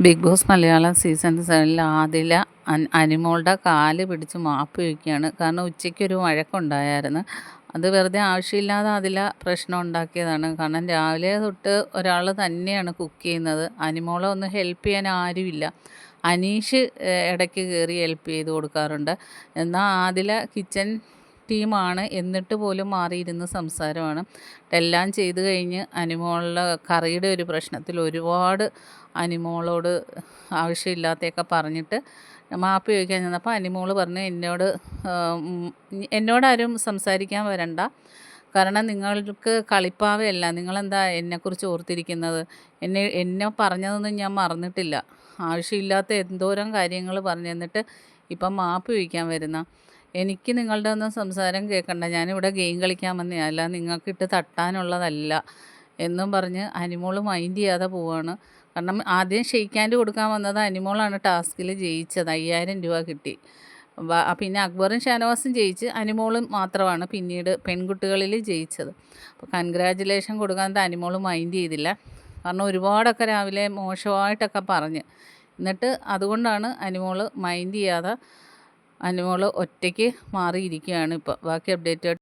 Big Boss Malayalam season 7 Adhila അനിമോളുടെ കാല് പിടിച്ച് മാപ്പ് ചോദിക്കുകയാണ്. കാരണം ഉച്ചയ്ക്കൊരു വഴക്കുണ്ടായിരുന്നു. അത് വെറുതെ ആവശ്യമില്ലാതെ ആദില പ്രശ്നം ഉണ്ടാക്കിയതാണ്. കാരണം രാവിലെ തൊട്ട് ഒരാൾ തന്നെയാണ് കുക്ക് ചെയ്യുന്നത്. അനിമോളെ ഒന്ന് ഹെൽപ്പ് ചെയ്യാൻ ആരുമില്ല. അനീഷ് ഇടയ്ക്ക് കയറി ഹെൽപ്പ് ചെയ്ത് കൊടുക്കാറുണ്ട്. എന്നാൽ ആദില കിച്ചൺ ടീമാണ് എന്നിട്ട് പോലും മാറിയിരുന്ന് സംസാരമാണ്. എല്ലാം ചെയ്ത് കഴിഞ്ഞ് അനിമോളുടെ കറിയുടെ ഒരു പ്രശ്നത്തിൽ ഒരുപാട് അനിമോളോട് ആവശ്യമില്ലാത്തതൊക്കെ പറഞ്ഞിട്ട് മാപ്പ് ചോദിക്കാൻ ചെന്നപ്പോൾ അനിമോൾ പറഞ്ഞു, എന്നോടാരും സംസാരിക്കാൻ വരണ്ട, കാരണം നിങ്ങൾക്ക് കളിപ്പാവയല്ല, നിങ്ങളെന്താ എന്നെക്കുറിച്ച് ഓർത്തിരിക്കുന്നത്, എന്നെ പറഞ്ഞതൊന്നും ഞാൻ മറന്നിട്ടില്ല, ആവശ്യമില്ലാത്ത എന്തോരം കാര്യങ്ങൾ പറഞ്ഞു തന്നിട്ട് ഇപ്പം മാപ്പ് ചോദിക്കാൻ വരുന്ന, എനിക്ക് നിങ്ങളുടെ ഒന്നും സംസാരം കേൾക്കണ്ട, ഞാനിവിടെ ഗെയിം കളിക്കാൻ വന്നതല്ല, നിങ്ങൾക്കിട്ട് തട്ടാനുള്ളതല്ല എന്നും പറഞ്ഞ് അനിമോൾ മൈൻഡ് ചെയ്യാതെ പോവാണ്. കാരണം ആദ്യം ഷെയ്ക്ക് ഹാൻഡ് കൊടുക്കാൻ വന്നത് അനിമോളാണ്. ടാസ്കിൽ ജയിച്ചത് 5000 രൂപ കിട്ടി. പിന്നെ അക്ബറും ഷാനവാസും ജയിച്ച്, അനിമോളും മാത്രമാണ് പിന്നീട് പെൺകുട്ടികളിൽ ജയിച്ചത്. അപ്പോൾ കൺഗ്രാജുലേഷൻ കൊടുക്കാത്ത അനിമോൾ മൈൻഡ് ചെയ്തില്ല. കാരണം ഒരുപാടൊക്കെ രാവിലെ മോശമായിട്ടൊക്കെ പറഞ്ഞ്, എന്നിട്ട് അതുകൊണ്ടാണ് അനിമോൾ മൈൻഡ് ചെയ്യാതെ അനിമോൾ ഒറ്റയ്ക്ക് മാറിയിരിക്കുകയാണ് ഇപ്പോൾ. ബാക്കി അപ്ഡേറ്റ്